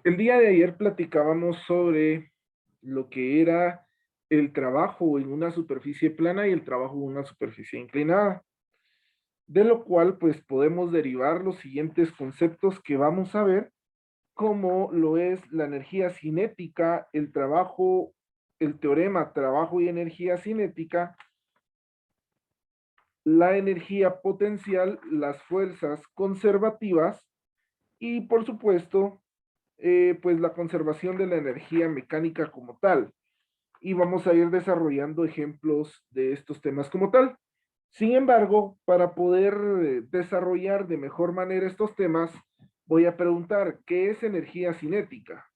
El día de ayer platicábamos sobre lo que era el trabajo en una superficie plana y el trabajo en una superficie inclinada, de lo cual pues podemos derivar los siguientes conceptos que vamos a ver, como lo es la energía cinética, el trabajo, el teorema trabajo y energía cinética, la energía potencial, las fuerzas conservativas y por supuesto pues la conservación de la energía mecánica como tal. Y vamos a ir desarrollando ejemplos de estos temas como tal. Sin embargo, para poder desarrollar de mejor manera estos temas, voy a preguntar, ¿qué es energía cinética?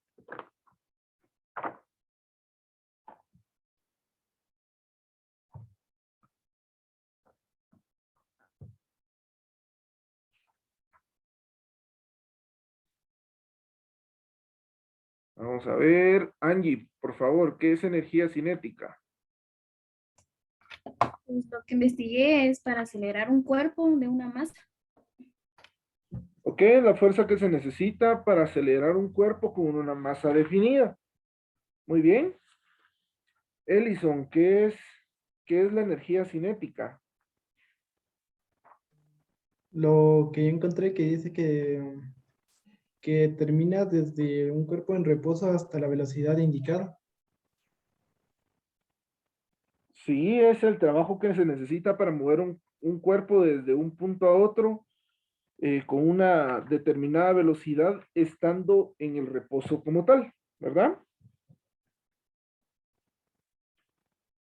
Vamos a ver, Angie, por favor, ¿qué es energía cinética? Pues lo que investigué es para acelerar un cuerpo de una masa. Ok, la fuerza que se necesita para acelerar un cuerpo con una masa definida. Muy bien. Ellison, ¿qué es la energía cinética? Lo que yo encontré que dice que termina desde un cuerpo en reposo hasta la velocidad indicada. Sí, es el trabajo que se necesita para mover un cuerpo desde un punto a otro con una determinada velocidad estando en el reposo como tal, ¿verdad?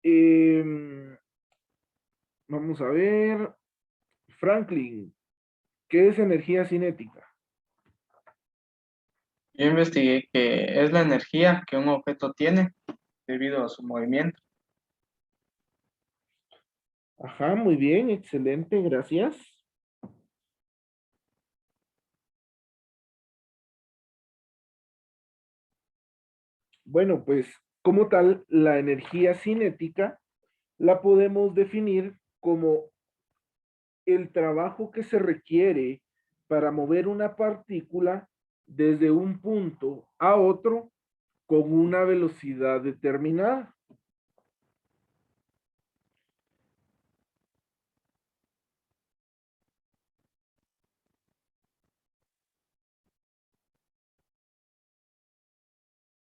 Eh, Vamos a ver, Franklin, ¿qué es energía cinética? Yo investigué que es la energía que un objeto tiene debido a su movimiento. Ajá, muy bien, excelente, gracias. Bueno, pues como tal, la energía cinética la podemos definir como el trabajo que se requiere para mover una partícula desde un punto a otro con una velocidad determinada.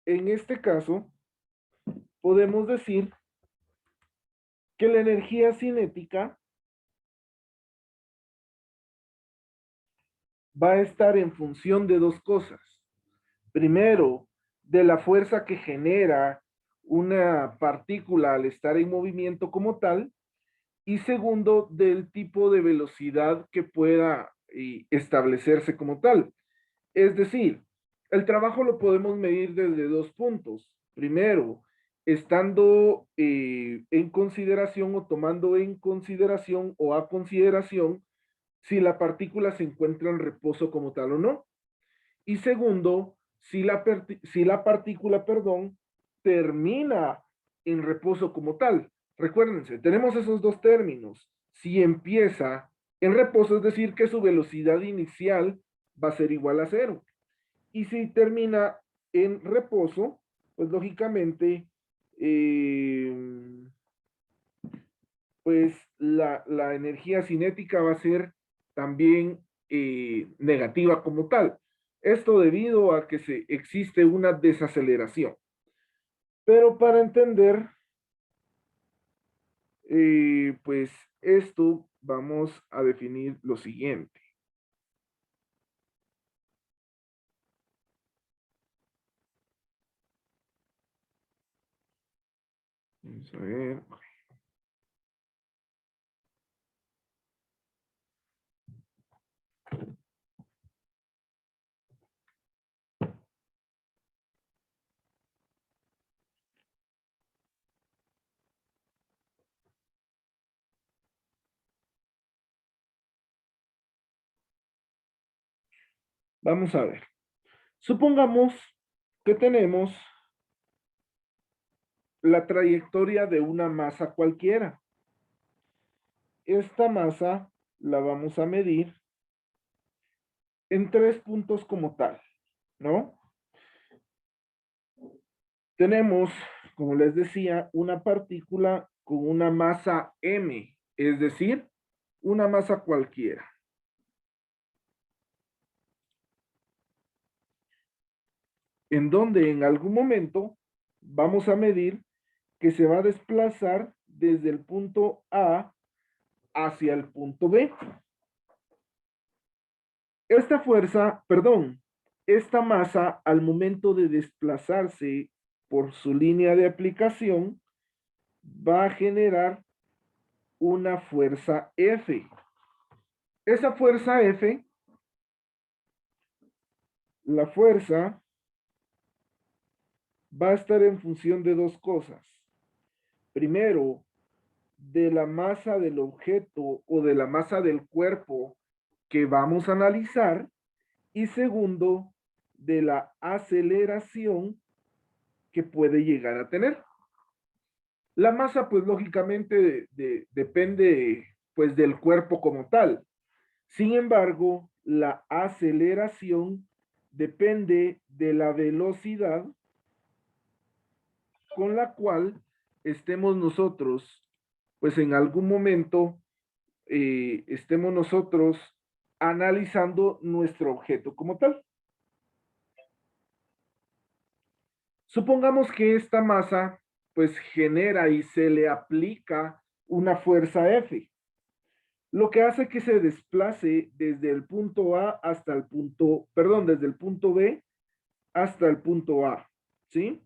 En este caso, podemos decir que la energía cinética va a estar en función de dos cosas. Primero, de la fuerza que genera una partícula al estar en movimiento como tal, y segundo, del tipo de velocidad que pueda establecerse como tal. Es decir, el trabajo lo podemos medir desde dos puntos. Primero, estando en consideración o tomando en consideración o a consideración si la partícula se encuentra en reposo como tal o no. Y segundo, si la partícula, perdón, termina en reposo como tal. Recuérdense, tenemos esos dos términos. Si empieza en reposo, es decir, que su velocidad inicial va a ser igual a cero. Y si termina en reposo, pues lógicamente, pues la energía cinética va a ser también negativa como tal. Esto debido a que existe una desaceleración. Pero para entender, pues esto vamos a definir lo siguiente. Vamos a ver. Vamos a ver. Supongamos que tenemos la trayectoria de una masa cualquiera. Esta masa la vamos a medir en tres puntos como tal, ¿no? tenemos, como les decía, una partícula con una masa m, es decir, una masa cualquiera. En donde en algún momento vamos a medir que se va a desplazar desde el punto A hacia el punto B. Esta fuerza, perdón, esta masa al momento de desplazarse por su línea de aplicación va a generar una fuerza F. Esa fuerza F, la fuerza va a estar en función de dos cosas. Primero, de la masa del objeto o de la masa del cuerpo que vamos a analizar. Y segundo, de la aceleración que puede llegar a tener. La masa, pues lógicamente depende pues del cuerpo como tal. Sin embargo, la aceleración depende de la velocidad con la cual estemos nosotros, pues en algún momento estemos nosotros analizando nuestro objeto como tal. Supongamos que esta masa pues genera y se le aplica una fuerza F, lo que hace que se desplace desde el punto A hasta el punto, perdón, desde el punto B hasta el punto A, ¿sí?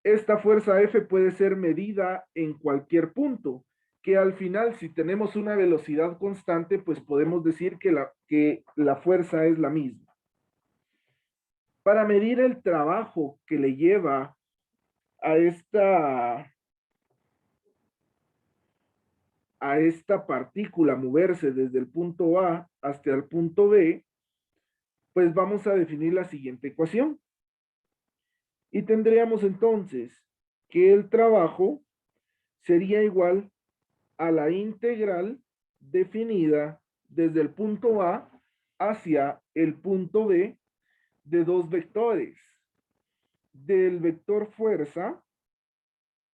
Esta fuerza F puede ser medida en cualquier punto, que al final, si tenemos una velocidad constante, pues podemos decir que la fuerza es la misma. Para medir el trabajo que le lleva a esta partícula moverse desde el punto A hasta el punto B, pues vamos a definir la siguiente ecuación. Y tendríamos entonces que el trabajo sería igual a la integral definida desde el punto A hacia el punto B de dos vectores. Del vector fuerza,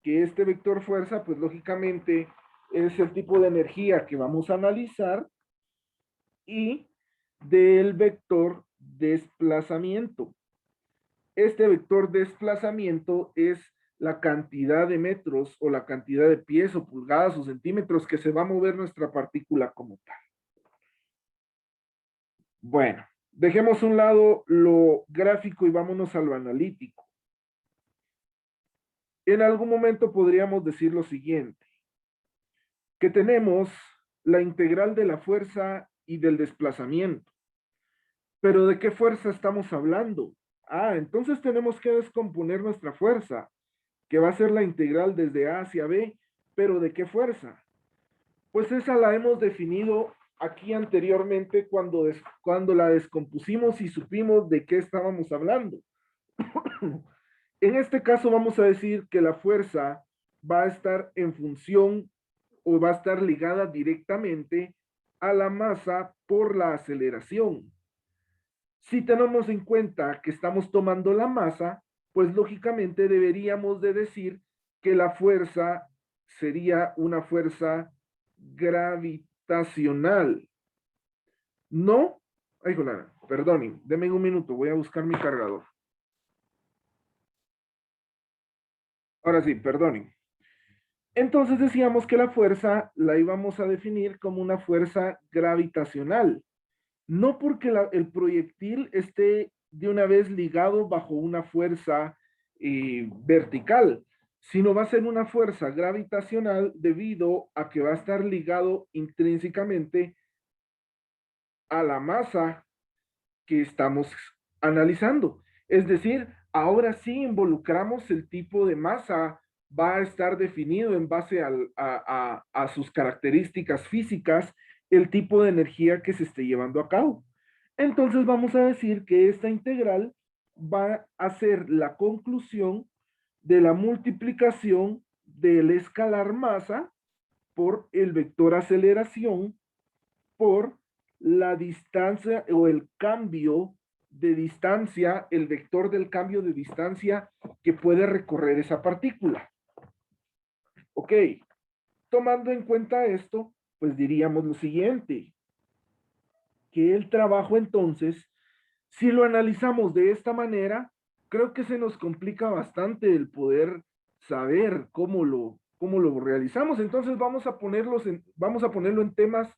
que este vector fuerza, pues lógicamente es el tipo de energía que vamos a analizar, y del vector desplazamiento. Este vector desplazamiento es la cantidad de metros o la cantidad de pies o pulgadas o centímetros que se va a mover nuestra partícula como tal. Bueno, dejemos a un lado lo gráfico y vámonos a lo analítico. En algún momento podríamos decir lo siguiente, que tenemos la integral de la fuerza y del desplazamiento. ¿Pero de qué fuerza estamos hablando? Ah, entonces tenemos que descomponer nuestra fuerza, que va a ser la integral desde A hacia B, pero ¿de qué fuerza? Pues esa la hemos definido aquí anteriormente cuando la descompusimos y supimos de qué estábamos hablando. En este caso vamos a decir que la fuerza va a estar en función o va a estar ligada directamente a la masa por la aceleración. Si tenemos en cuenta que estamos tomando la masa, pues lógicamente deberíamos de decir que la fuerza sería una fuerza gravitacional. No, ay, joder, perdonen, denme un minuto, voy a buscar mi cargador. Ahora sí, perdonen. Entonces decíamos que la fuerza la íbamos a definir como una fuerza gravitacional. No porque el proyectil esté de una vez ligado bajo una fuerza vertical, sino va a ser una fuerza gravitacional debido a que va a estar ligado intrínsecamente a la masa que estamos analizando. Es decir, ahora sí involucramos el tipo de masa, va a estar definido en base a sus características físicas, el tipo de energía que se esté llevando a cabo. Entonces vamos a decir que esta integral va a ser la conclusión de la multiplicación del escalar masa por el vector aceleración por la distancia o el cambio de distancia, el vector del cambio de distancia que puede recorrer esa partícula. Ok, tomando en cuenta esto, pues diríamos lo siguiente, que el trabajo entonces, si lo analizamos de esta manera, creo que se nos complica bastante el poder saber cómo lo realizamos. Entonces vamos a ponerlo en temas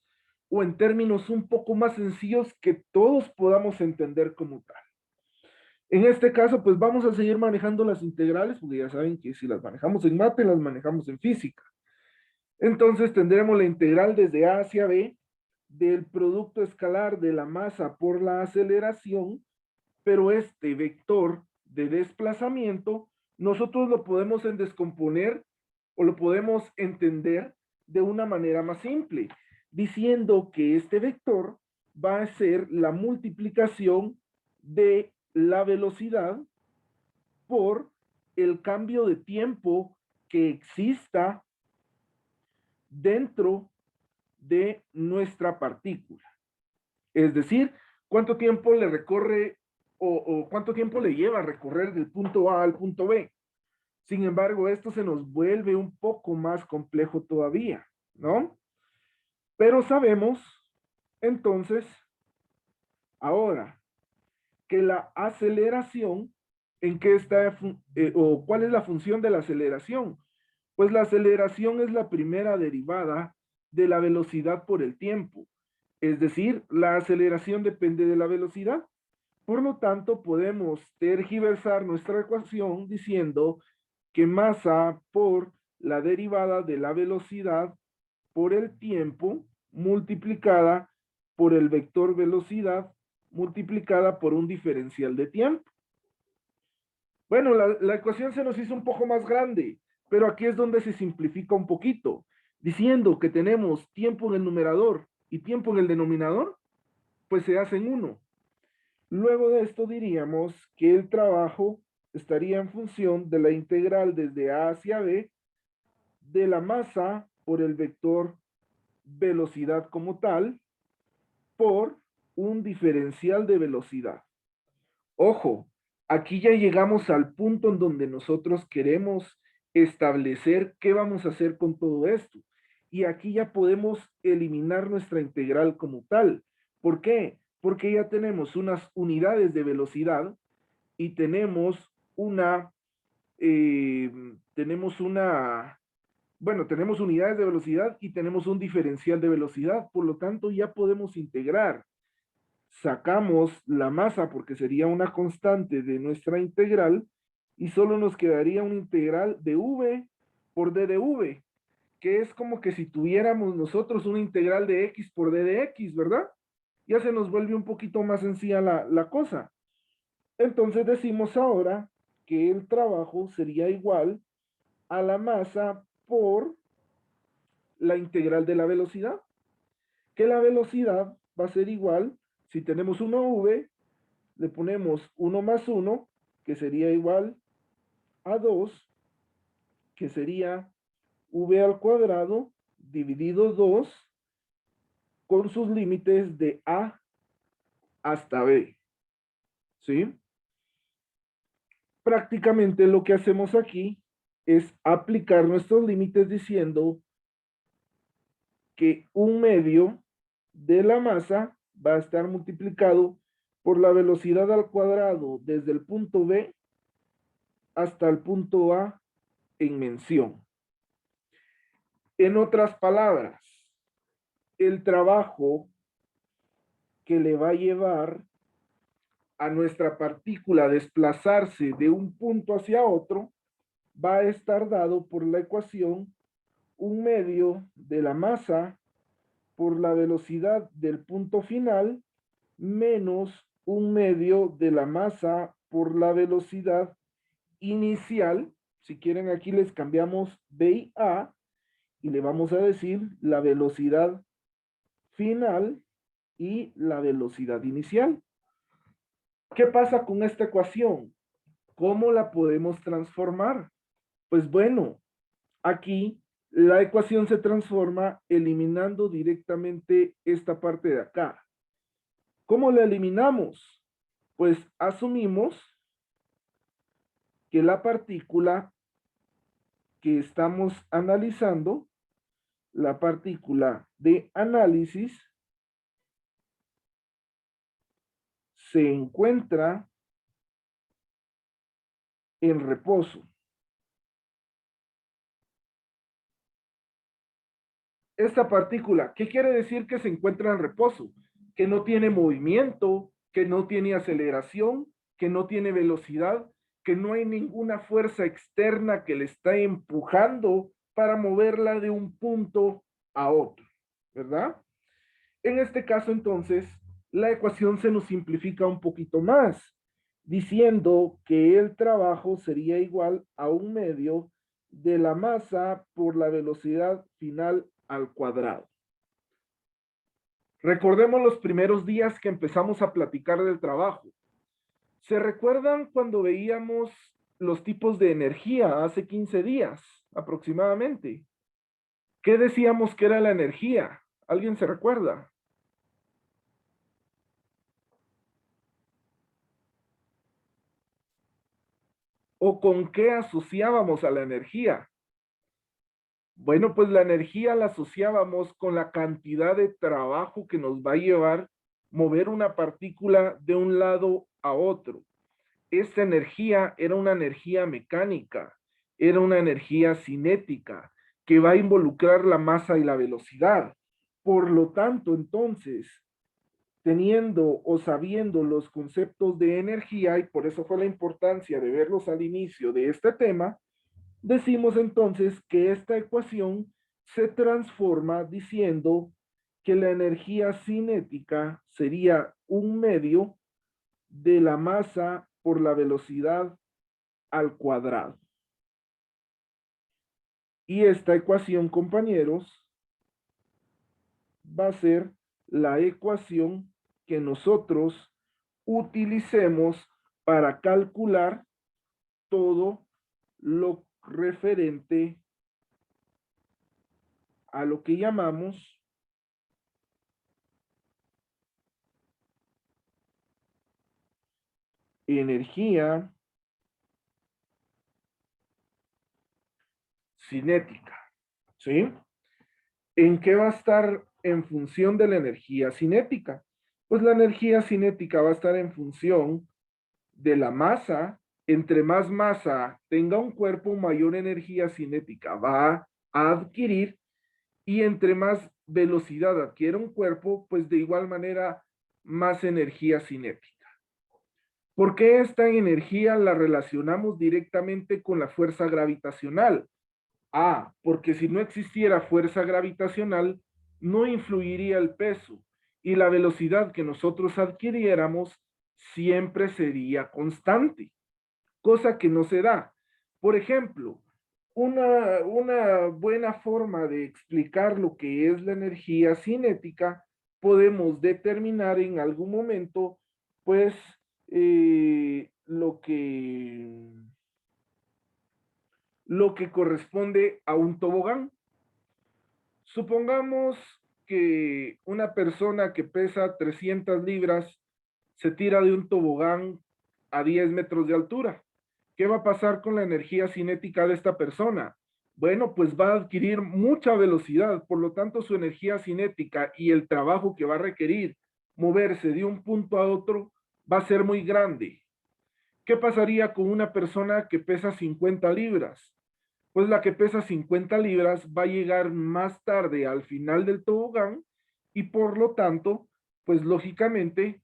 o en términos un poco más sencillos que todos podamos entender como tal. En este caso, pues vamos a seguir manejando las integrales, porque ya saben que si las manejamos en mate, las manejamos en física. Entonces tendremos la integral desde A hacia B del producto escalar de la masa por la aceleración, pero este vector de desplazamiento nosotros lo podemos descomponer o lo podemos entender de una manera más simple, diciendo que este vector va a ser la multiplicación de la velocidad por el cambio de tiempo que exista dentro de nuestra partícula. Es decir, cuánto tiempo le recorre o cuánto tiempo le lleva a recorrer del punto A al punto B. Sin embargo, esto se nos vuelve un poco más complejo todavía, ¿no? Pero sabemos, entonces, ahora, que la aceleración, ¿en qué está, o cuál es la función de la aceleración? Pues la aceleración es la primera derivada de la velocidad por el tiempo. Es decir, la aceleración depende de la velocidad. Por lo tanto, podemos tergiversar nuestra ecuación diciendo que masa por la derivada de la velocidad por el tiempo multiplicada por el vector velocidad multiplicada por un diferencial de tiempo. Bueno, la ecuación se nos hizo un poco más grande, pero aquí es donde se simplifica un poquito, diciendo que tenemos tiempo en el numerador y tiempo en el denominador, pues se hacen uno. Luego de esto diríamos que el trabajo estaría en función de la integral desde A hacia B de la masa por el vector velocidad como tal por un diferencial de velocidad. Ojo, aquí ya llegamos al punto en donde nosotros queremos establecer qué vamos a hacer con todo esto. Y aquí ya podemos eliminar nuestra integral como tal. ¿Por qué? Porque ya tenemos unas unidades de velocidad y tenemos tenemos unidades de velocidad y tenemos un diferencial de velocidad. Por lo tanto, ya podemos integrar. Sacamos la masa porque sería una constante de nuestra integral y solo nos quedaría una integral de v por d de v, que es como que si tuviéramos nosotros una integral de x por d de x, ¿verdad? Ya se nos vuelve un poquito más sencilla la cosa. Entonces decimos ahora que el trabajo sería igual a la masa por la integral de la velocidad, que la velocidad va a ser igual, si tenemos una v, le ponemos 1 más 1, que sería igual a 2, que sería v al cuadrado dividido 2 con sus límites de a hasta b. ¿Sí? Prácticamente lo que hacemos aquí es aplicar nuestros límites diciendo que un medio de la masa va a estar multiplicado por la velocidad al cuadrado desde el punto B hasta el punto A en mención. En otras palabras, el trabajo que le va a llevar a nuestra partícula a desplazarse de un punto hacia otro va a estar dado por la ecuación un medio de la masa por la velocidad del punto final menos un medio de la masa por la velocidad inicial. Si quieren, aquí les cambiamos B y A y le vamos a decir la velocidad final y la velocidad inicial. ¿Qué pasa con esta ecuación? ¿Cómo la podemos transformar? Pues bueno, aquí la ecuación se transforma eliminando directamente esta parte de acá. ¿Cómo la eliminamos? Pues asumimos que la partícula que estamos analizando, la partícula de análisis, se encuentra en reposo. Esta partícula, ¿qué quiere decir que se encuentra en reposo? Que no tiene movimiento, que no tiene aceleración, que no tiene velocidad, que no hay ninguna fuerza externa que le está empujando para moverla de un punto a otro, ¿verdad? En este caso, entonces, la ecuación se nos simplifica un poquito más, diciendo que el trabajo sería igual a 1/2 de la masa por la velocidad final al cuadrado. Recordemos los primeros días que empezamos a platicar del trabajo. ¿Se recuerdan cuando veíamos los tipos de energía hace 15 días aproximadamente? ¿Qué decíamos que era la energía? ¿Alguien se recuerda? ¿O con qué asociábamos a la energía? Bueno, pues la energía la asociábamos con la cantidad de trabajo que nos va a llevar mover una partícula de un lado a otro. Esta energía era una energía mecánica, era una energía cinética que va a involucrar la masa y la velocidad. Por lo tanto, entonces, teniendo o sabiendo los conceptos de energía, y por eso fue la importancia de verlos al inicio de este tema, decimos entonces que esta ecuación se transforma diciendo que la energía cinética sería 1/2 de la masa por la velocidad al cuadrado. Y esta ecuación, compañeros, va a ser la ecuación que nosotros utilicemos para calcular todo lo referente a lo que llamamos energía cinética, ¿sí? ¿En qué va a estar en función de la energía cinética? Pues la energía cinética va a estar en función de la masa. Entre más masa tenga un cuerpo, mayor energía cinética va a adquirir, y entre más velocidad adquiere un cuerpo, pues de igual manera más energía cinética. ¿Por qué esta energía la relacionamos directamente con la fuerza gravitacional? Porque si no existiera fuerza gravitacional, no influiría el peso y la velocidad que nosotros adquiriéramos siempre sería constante, cosa que no se da. Por ejemplo, una buena forma de explicar lo que es la energía cinética, podemos determinar en algún momento, pues, lo que corresponde a un tobogán. Supongamos que una persona que pesa 300 libras se tira de un tobogán a 10 metros de altura. ¿Qué va a pasar con la energía cinética de esta persona? Bueno, pues va a adquirir mucha velocidad, por lo tanto su energía cinética y el trabajo que va a requerir moverse de un punto a otro va a ser muy grande. ¿Qué pasaría con una persona que pesa 50 libras? Pues la que pesa 50 libras va a llegar más tarde al final del tobogán y por lo tanto, pues lógicamente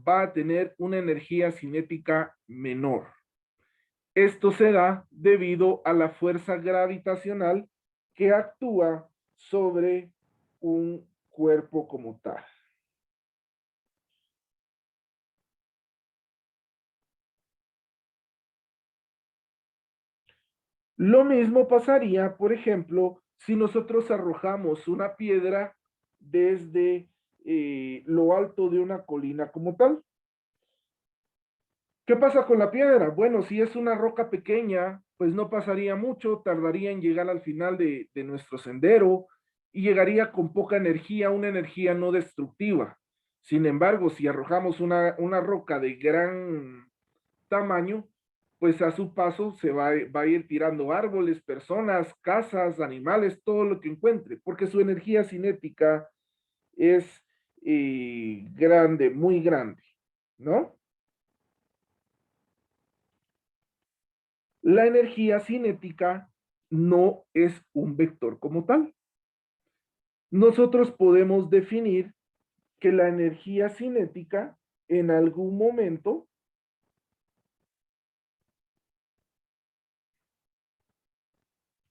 va a tener una energía cinética menor. Esto se da debido a la fuerza gravitacional que actúa sobre un cuerpo como tal. Lo mismo pasaría, por ejemplo, si nosotros arrojamos una piedra desde lo alto de una colina como tal. ¿Qué pasa con la piedra? Bueno, si es una roca pequeña, pues no pasaría mucho, tardaría en llegar al final de nuestro sendero y llegaría con poca energía, una energía no destructiva. Sin embargo, si arrojamos una roca de gran tamaño, pues a su paso va a ir tirando árboles, personas, casas, animales, todo lo que encuentre, porque su energía cinética es grande, muy grande, ¿no? La energía cinética no es un vector como tal. Nosotros podemos definir que la energía cinética en algún momento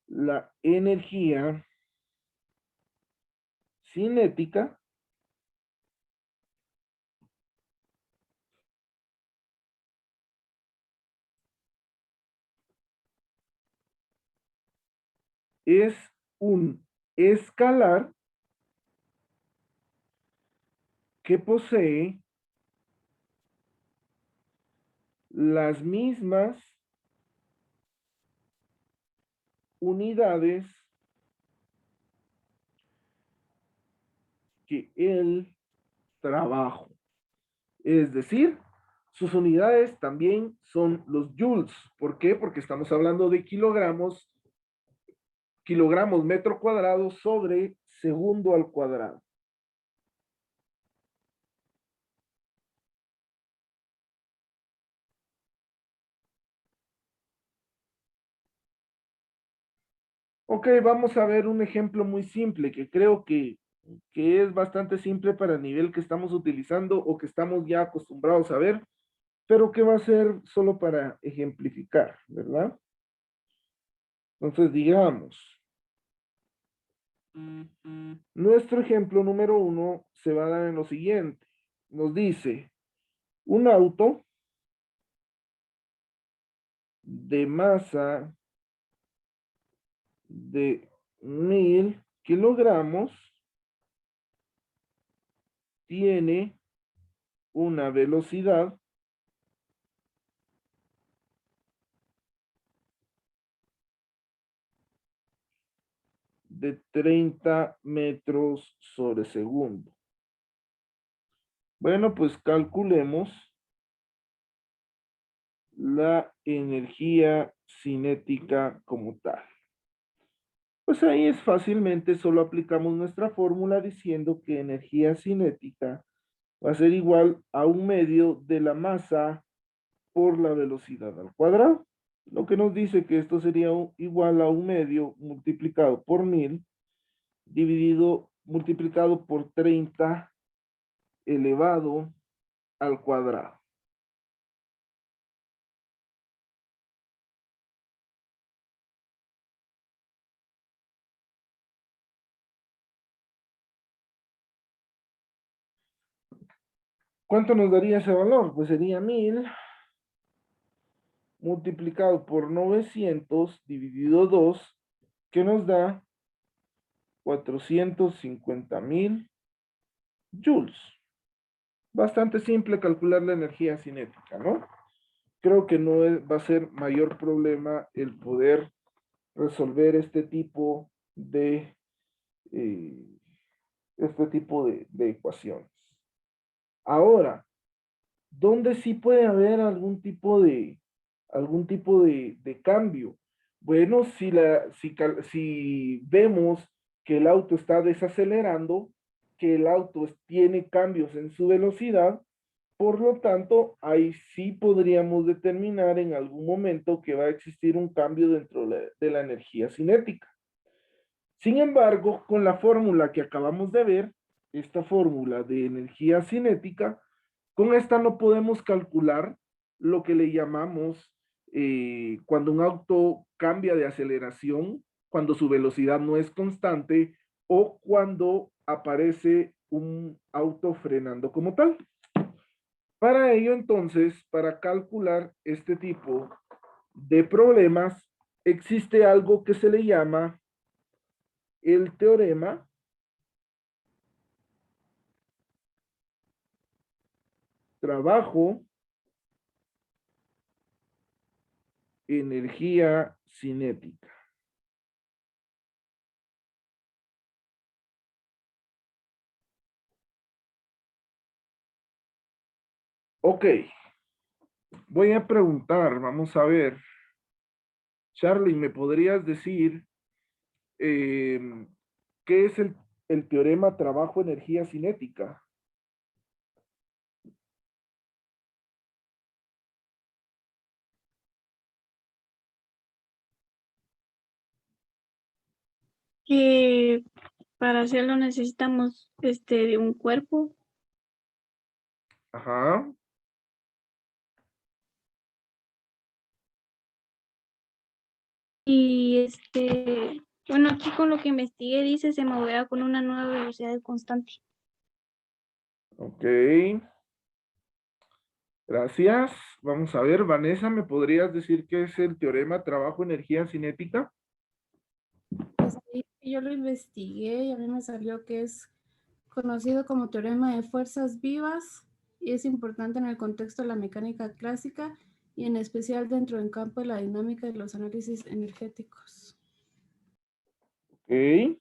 la energía cinética es un escalar que posee las mismas unidades que el trabajo. Es decir, sus unidades también son los joules. ¿Por qué? Porque estamos hablando de kilogramos, metro cuadrado sobre segundo al cuadrado. Ok, vamos a ver un ejemplo muy simple que creo que es bastante simple para el nivel que estamos utilizando o que estamos ya acostumbrados a ver, pero que va a ser solo para ejemplificar, ¿verdad? Entonces, digamos, nuestro ejemplo número 1 se va a dar en lo siguiente. Nos dice, un auto de masa de 1000 kilogramos tiene una velocidad de 30 metros sobre segundo. Bueno, pues calculemos la energía cinética como tal. Pues ahí es fácilmente, solo aplicamos nuestra fórmula diciendo que energía cinética va a ser igual a un medio de la masa por la velocidad al cuadrado. Lo que nos dice que esto sería igual a un medio multiplicado por 1000 multiplicado por 30 elevado al cuadrado. ¿Cuánto nos daría ese valor? Pues sería 1000 multiplicado por 900 dividido 2, que nos da 450.000 joules. Bastante simple calcular la energía cinética, ¿no? Creo que no va a ser mayor problema el poder resolver eh, este tipo de ecuaciones. Ahora, ¿dónde sí puede haber algún tipo de cambio? Bueno, si vemos que el auto está desacelerando, que el auto tiene cambios en su velocidad, por lo tanto, ahí sí podríamos determinar en algún momento que va a existir un cambio dentro de la energía cinética. Sin embargo, con la fórmula que acabamos de ver, esta fórmula de energía cinética, con esta no podemos calcular lo que le llamamos cuando un auto cambia de aceleración, cuando su velocidad no es constante o cuando aparece un auto frenando como tal. Para ello, entonces, para calcular este tipo de problemas, existe algo que se le llama el teorema trabajo, energía cinética. Ok, voy a preguntar, vamos a ver. Charlie, ¿me podrías decir qué es el teorema trabajo-energía cinética? Que para hacerlo necesitamos de un cuerpo Ajá, y bueno, aquí con lo que investigué dice se moverá con una nueva velocidad constante. ok. Gracias. Vamos a ver, Vanessa, ¿me podrías decir qué es el teorema trabajo-energía cinética? Pues sí, yo lo investigué y a mí me salió que es conocido como teorema de fuerzas vivas y es importante en el contexto de la mecánica clásica y en especial dentro del campo de la dinámica y los análisis energéticos. Ok.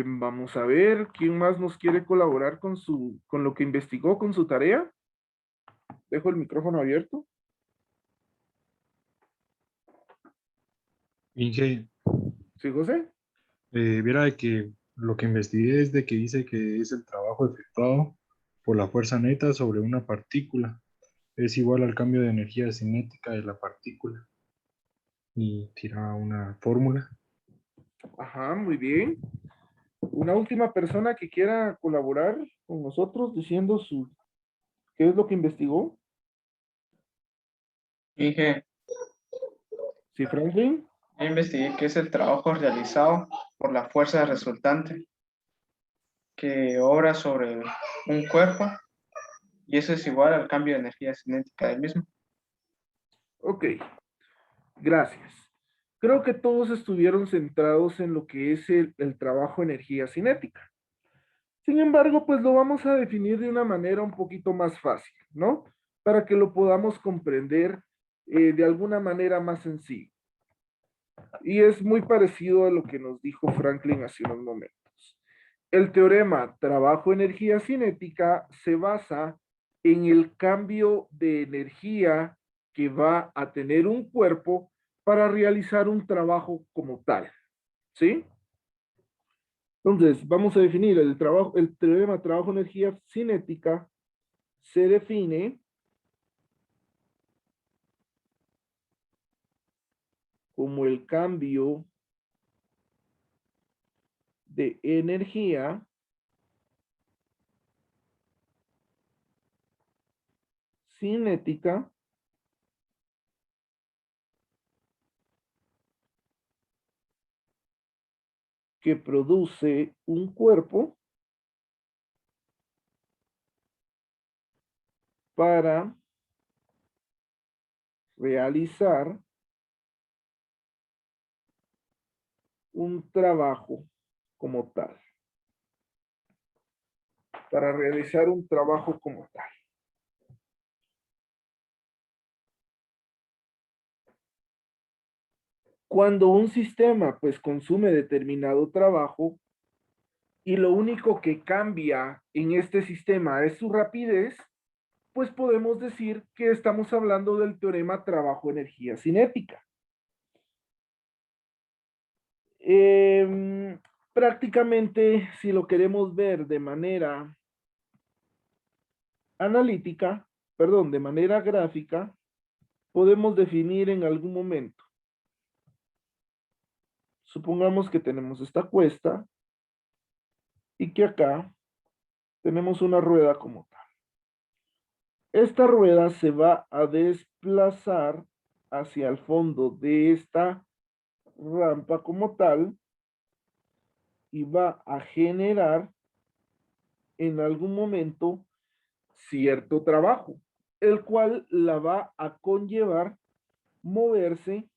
Vamos a ver, ¿quién más nos quiere colaborar con lo que investigó, con su tarea? Dejo el micrófono abierto. Inge, ¿Sí, José? viera de que lo que investigué es de que dice que es el trabajo efectuado por la fuerza neta sobre una partícula. Es igual al cambio de energía cinética de la partícula. Y tira una fórmula. Ajá, muy bien. Una última persona que quiera colaborar con nosotros diciendo qué es lo que investigó. Dije, Sí, Franklin. yo investigué qué es el trabajo realizado por la fuerza resultante que obra sobre un cuerpo y eso es igual al cambio de energía cinética del mismo. Ok, gracias. Creo que todos estuvieron centrados en lo que es el trabajo energía cinética. Sin embargo, pues lo vamos a definir de una manera un poquito más fácil, ¿no? Para que lo podamos comprender de alguna manera más sencilla. Y es muy parecido a lo que nos dijo Franklin hace unos momentos. El teorema trabajo-energía cinética se basa en el cambio de energía que va a tener un cuerpo para realizar un trabajo como tal, ¿sí? Entonces, vamos a definir el teorema trabajo-energía cinética se define como el cambio de energía cinética que produce un cuerpo para realizar un trabajo como tal. Para realizar un trabajo como tal. Cuando un sistema pues consume determinado trabajo y lo único que cambia en este sistema es su rapidez, pues podemos decir que estamos hablando del teorema trabajo-energía cinética. Prácticamente, si lo queremos ver de manera analítica, perdón, de manera gráfica, podemos definir en algún momento. Supongamos que tenemos esta cuesta y que acá tenemos una rueda como tal. Esta rueda se va a desplazar hacia el fondo de esta rampa como tal y va a generar en algún momento cierto trabajo, el cual la va a conllevar moverse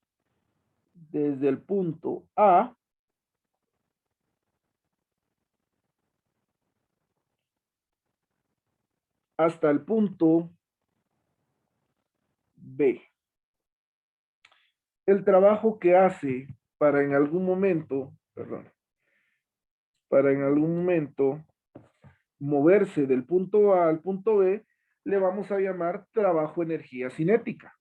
desde el punto A hasta el punto B. El trabajo que hace para en algún momento, perdón, para en algún momento moverse del punto A al punto B, le vamos a llamar trabajo energía cinética.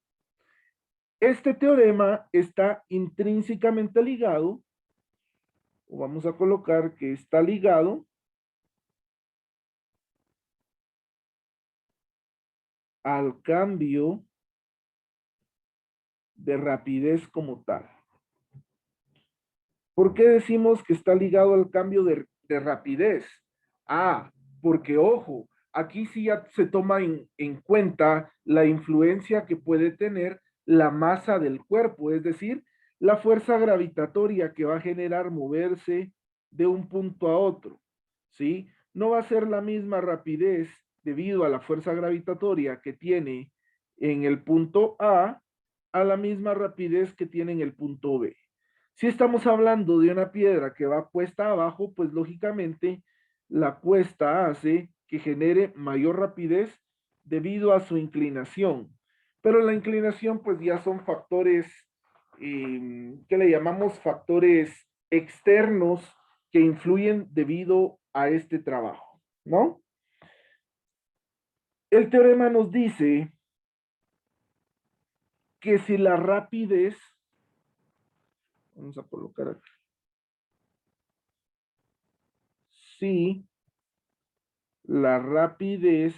Este teorema está intrínsecamente ligado, o vamos a colocar que está ligado al cambio de rapidez como tal. ¿Por qué decimos que está ligado al cambio de rapidez? Ah, porque ojo, aquí sí ya se toma en cuenta la influencia que puede tener la masa del cuerpo, es decir, la fuerza gravitatoria que va a generar moverse de un punto a otro, ¿sí? No va a ser la misma rapidez debido a la fuerza gravitatoria que tiene en el punto a la misma rapidez que tiene en el punto B. Si estamos hablando de una piedra que va cuesta abajo, pues lógicamente la cuesta hace que genere mayor rapidez debido a su inclinación. Pero la inclinación pues ya son factores que le llamamos factores externos que influyen debido a este trabajo, ¿no? El teorema nos dice que si la rapidez, vamos a colocar aquí, si la rapidez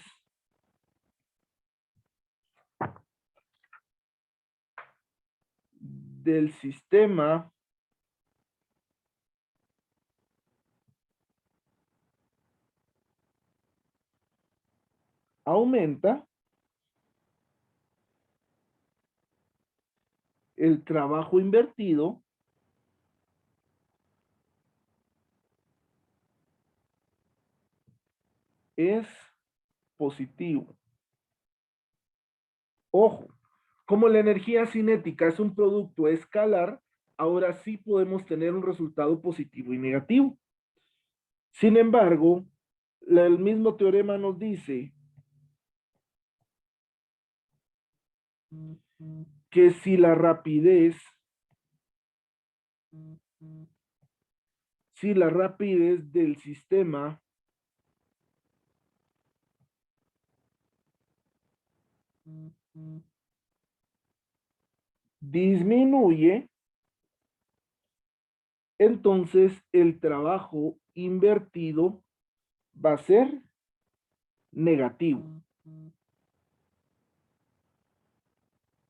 del sistema aumenta, el trabajo invertido es positivo. Ojo, como la energía cinética es un producto escalar, ahora sí podemos tener un resultado positivo y negativo. Sin embargo, el mismo teorema nos dice que si la rapidez del sistema disminuye, entonces el trabajo invertido va a ser negativo.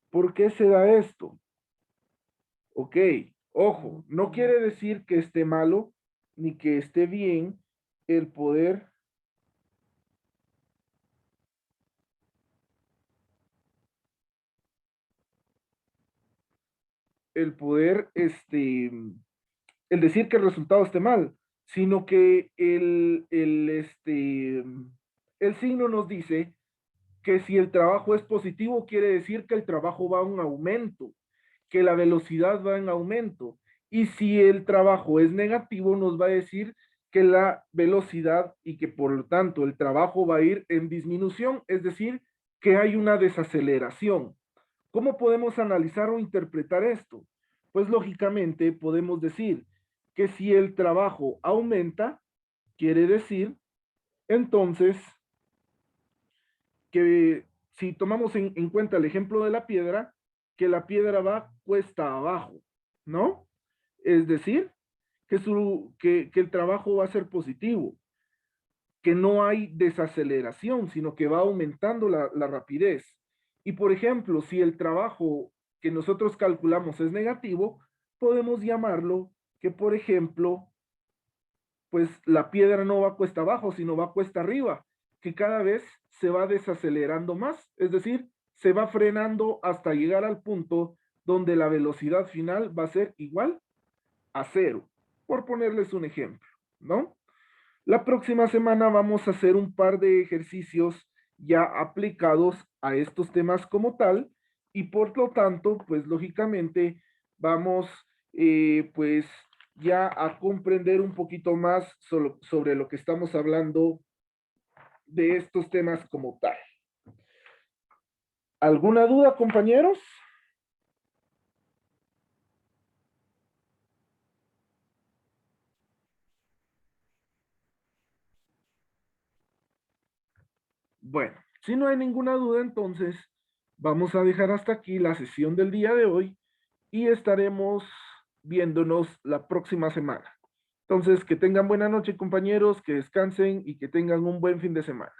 ¿Por qué se da esto? Ok, ojo, no quiere decir que esté malo ni que esté bien el poder el poder el decir que el resultado esté mal, sino que el signo nos dice que si el trabajo es positivo, quiere decir que el trabajo va a un aumento, que la velocidad va en aumento. Y si el trabajo es negativo, nos va a decir que la velocidad y que por lo tanto el trabajo va a ir en disminución, es decir, que hay una desaceleración. ¿Cómo podemos analizar o interpretar esto? Pues lógicamente podemos decir que si el trabajo aumenta, quiere decir entonces que si tomamos en cuenta el ejemplo de la piedra, que la piedra va cuesta abajo, ¿no? Es decir, que el trabajo va a ser positivo, que no hay desaceleración, sino que va aumentando la rapidez. Y por ejemplo, si el trabajo que nosotros calculamos es negativo, podemos llamarlo que, por ejemplo, pues la piedra no va cuesta abajo, sino va cuesta arriba, que cada vez se va desacelerando más, es decir, se va frenando hasta llegar al punto donde la velocidad final va a ser igual a cero, por ponerles un ejemplo, ¿no? La próxima semana vamos a hacer un par de ejercicios ya aplicados a estos temas como tal y por lo tanto, pues lógicamente vamos pues ya a comprender un poquito más sobre lo que estamos hablando de estos temas como tal. ¿Alguna duda, compañeros? Bueno, si no hay ninguna duda, entonces vamos a dejar hasta aquí la sesión del día de hoy y estaremos viéndonos la próxima semana. Entonces, que tengan buena noche, compañeros, que descansen y que tengan un buen fin de semana.